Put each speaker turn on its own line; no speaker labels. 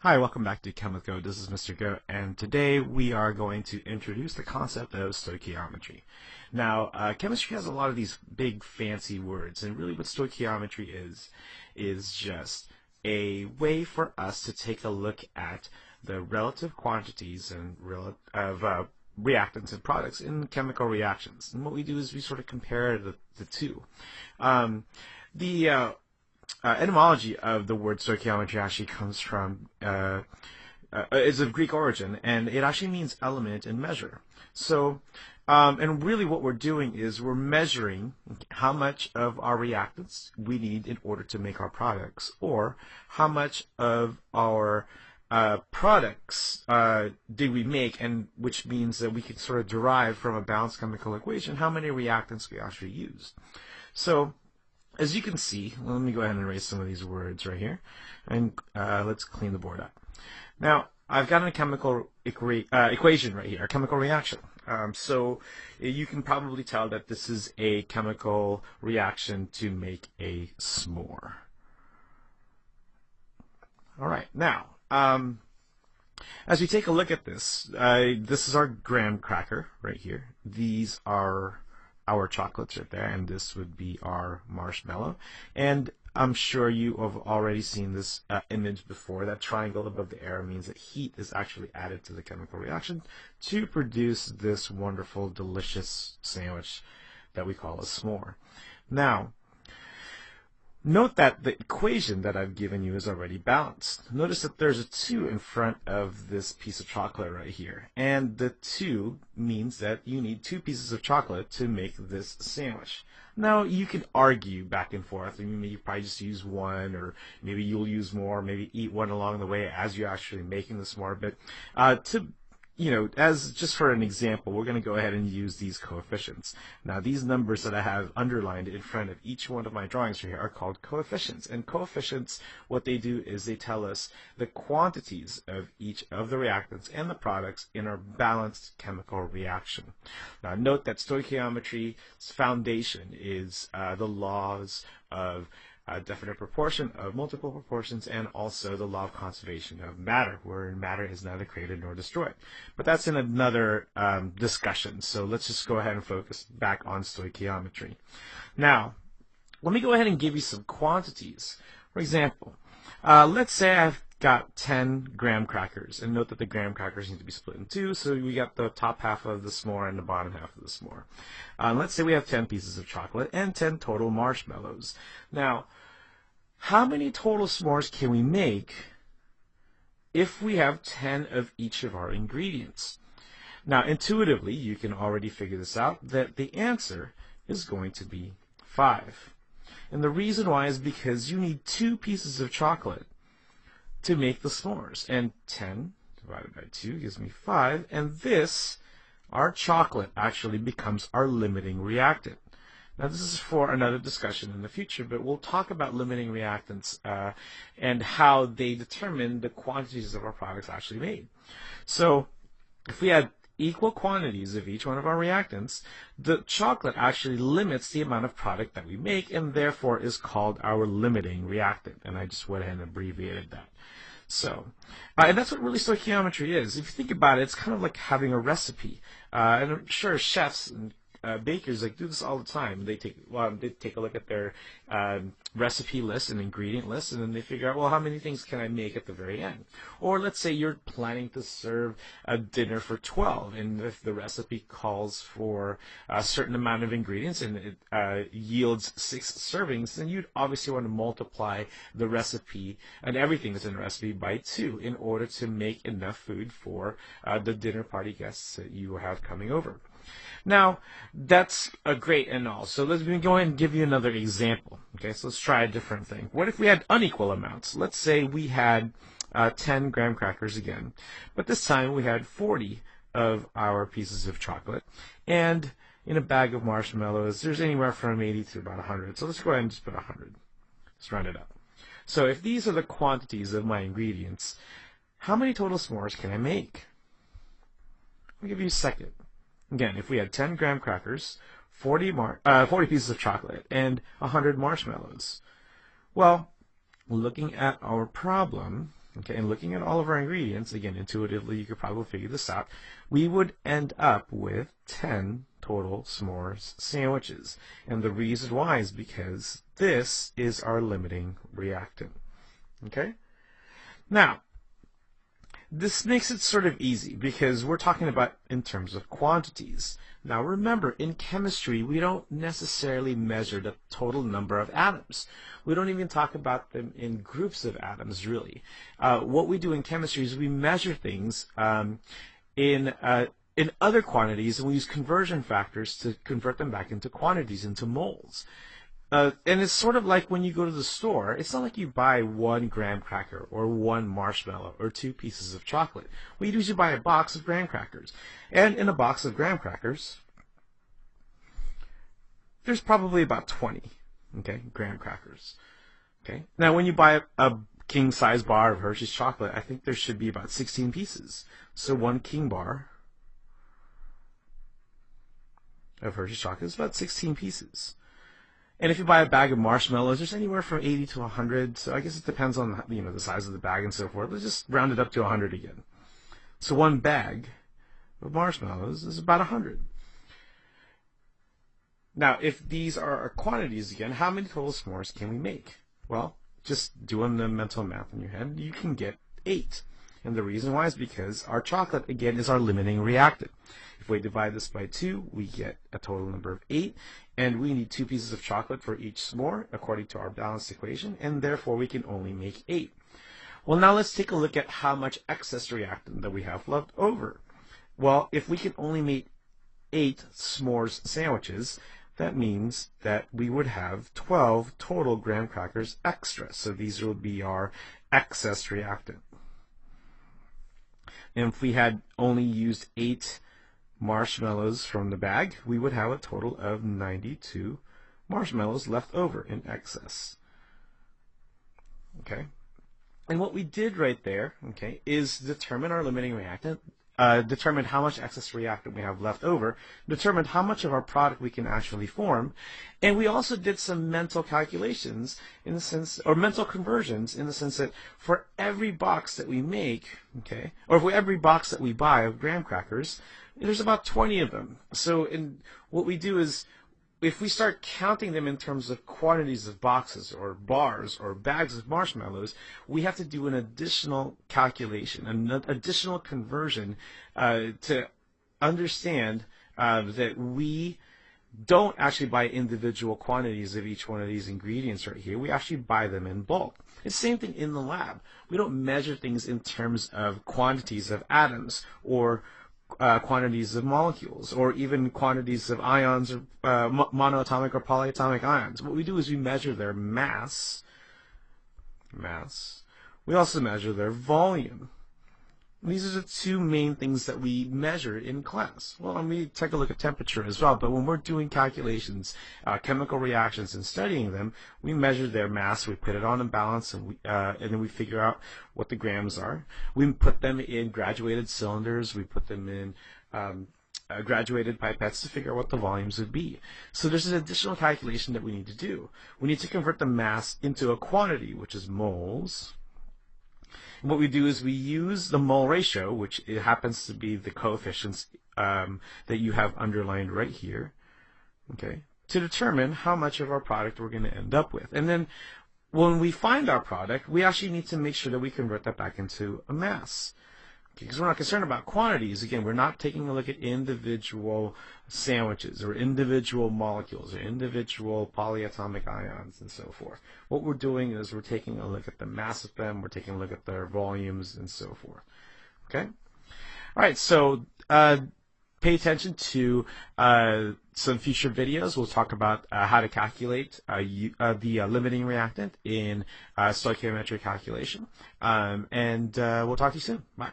Hi, welcome back to Chem with Go. This is Mr. Go, and today we are going to introduce the concept of stoichiometry. Now, chemistry has a lot of these big fancy words, and really what stoichiometry is just a way for us to take a look at the relative quantities and of reactants and products in chemical reactions. And what we do is we sort of compare the two. The etymology of the word stoichiometry actually comes from is of Greek origin, and it actually means element and measure. So, and really what we're doing is we're measuring how much of our reactants we need in order to make our products, or how much of our products did we make, and which means that we can sort of derive from a balanced chemical equation how many reactants we actually used. So, as you can see, let me go ahead and erase some of these words right here, and let's clean the board up. Now, I've got a chemical equation right here, a chemical reaction. So you can probably tell that this is a chemical reaction to make a s'more. All right, now, as we take a look at this, this is our graham cracker right here. These are our chocolates right there, and this would be our marshmallow. And I'm sure you have already seen this image before. That triangle above the arrow means that heat is actually added to the chemical reaction to produce this wonderful, delicious sandwich that we call a s'more. Now, note that the equation that I've given you is already balanced. Notice that there's a 2 in front of this piece of chocolate right here. And the 2 means that you need 2 pieces of chocolate to make this sandwich. Now, you can argue back and forth. I mean, you probably just use one, or maybe you'll use more, maybe eat one along the way as you're actually making the s'more. But as just for an example, we're going to go ahead and use these coefficients. Now, these numbers that I have underlined in front of each one of my drawings here are called coefficients. And coefficients, what they do is they tell us the quantities of each of the reactants and the products in our balanced chemical reaction. Now, note that stoichiometry's foundation is the laws of definite proportion, of multiple proportions, and also the law of conservation of matter, where matter is neither created nor destroyed. But that's in another discussion, so let's just go ahead and focus back on stoichiometry. Now, let me go ahead and give you some quantities. For example, let's say I've got 10 graham crackers, and note that the graham crackers need to be split in 2, so we got the top half of the s'more and the bottom half of the s'more. Let's say we have 10 pieces of chocolate and 10 total marshmallows. Now, how many total s'mores can we make if we have 10 of each of our ingredients? Now, intuitively, you can already figure this out, that the answer is going to be 5. And the reason why is because you need 2 pieces of chocolate to make the s'mores. And 10 divided by 2 gives me 5. And this, our chocolate, actually becomes our limiting reactant. Now, this is for another discussion in the future, but we'll talk about limiting reactants and how they determine the quantities of our products actually made. So, if we had equal quantities of each one of our reactants, the chocolate actually limits the amount of product that we make, and therefore is called our limiting reactant. And I just went ahead and abbreviated that. So, and that's what really stoichiometry is. If you think about it, it's kind of like having a recipe. And I'm sure chefs and bakers do this all the time. They take a look at their recipe list and ingredient list, and then they figure out, well, how many things can I make at the very end? Or let's say you're planning to serve a dinner for 12, and if the recipe calls for a certain amount of ingredients and it yields 6 servings, then you'd obviously want to multiply the recipe and everything that's in the recipe by 2 in order to make enough food for the dinner party guests that you have coming over. Now, that's great and all. So let me go ahead and give you another example. Okay, so let's try a different thing. What if we had unequal amounts? Let's say we had 10 graham crackers again, but this time we had 40 of our pieces of chocolate. And in a bag of marshmallows, there's anywhere from 80 to about 100. So let's go ahead and just put 100. Let's round it up. So if these are the quantities of my ingredients, how many total s'mores can I make? I'll give you a second. Again, if we had 10 graham crackers, 40 pieces of chocolate, and 100 marshmallows. Well, looking at our problem, okay, and looking at all of our ingredients, again, intuitively, you could probably figure this out, we would end up with 10 total s'mores sandwiches. And the reason why is because this is our limiting reactant. Okay? Now, this makes it sort of easy because we're talking about in terms of quantities. Now remember, in chemistry, we don't necessarily measure the total number of atoms. We don't even talk about them in groups of atoms, really. What we do in chemistry is we measure things in other quantities, and we use conversion factors to convert them back into quantities, into moles. And it's sort of like when you go to the store, it's not like you buy 1 graham cracker or 1 marshmallow or 2 pieces of chocolate. What you do is you buy a box of graham crackers. And in a box of graham crackers, there's probably about 20, okay, graham crackers. Okay. Now when you buy a king-size bar of Hershey's chocolate, I think there should be about 16 pieces. So 1 king bar of Hershey's chocolate is about 16 pieces. And if you buy a bag of marshmallows, there's anywhere from 80 to 100. So I guess it depends on the size of the bag and so forth. Let's just round it up to 100 again. So 1 bag of marshmallows is about 100. Now, if these are our quantities again, how many total s'mores can we make? Well, just doing the mental math in your head, you can get 8. And the reason why is because our chocolate, again, is our limiting reactant. If we divide this by 2, we get a total number of 8. And we need 2 pieces of chocolate for each s'more, according to our balanced equation, and therefore we can only make 8. Well, now let's take a look at how much excess reactant that we have left over. Well, if we can only make 8 s'mores sandwiches, that means that we would have 12 total graham crackers extra. So these would be our excess reactant. And if we had only used 8 marshmallows from the bag, we would have a total of 92 marshmallows left over in excess. Okay, and what we did right there, okay, is determine our limiting reactant, determine how much excess reactant we have left over, determine how much of our product we can actually form, and we also did some mental calculations in the sense, or mental conversions in the sense that for every box that we make, okay, or for every box that we buy of graham crackers, there's about 20 of them. So what we do is, if we start counting them in terms of quantities of boxes or bars or bags of marshmallows, we have to do an additional calculation, an additional conversion to understand that we don't actually buy individual quantities of each one of these ingredients right here. We actually buy them in bulk. It's the same thing in the lab. We don't measure things in terms of quantities of atoms or quantities of molecules, or even quantities of ions, or monoatomic or polyatomic ions. What we do is we measure their mass. We also measure their volume. And these are the 2 main things that we measure in class. Well, and we take a look at temperature as well, but when we're doing calculations, chemical reactions, and studying them, we measure their mass, we put it on a balance, and then we figure out what the grams are. We put them in graduated cylinders, we put them in graduated pipettes to figure out what the volumes would be. So there's an additional calculation that we need to do. We need to convert the mass into a quantity, which is moles. And what we do is we use the mole ratio, which it happens to be the coefficients that you have underlined right here, okay, to determine how much of our product we're going to end up with. And then when we find our product, we actually need to make sure that we convert that back into a mass. Because we're not concerned about quantities. Again, we're not taking a look at individual sandwiches or individual molecules or individual polyatomic ions and so forth. What we're doing is we're taking a look at the mass of them, we're taking a look at their volumes and so forth. Okay? All right, so pay attention to some future videos. We'll talk about how to calculate the limiting reactant in stoichiometry calculation. And we'll talk to you soon. Bye.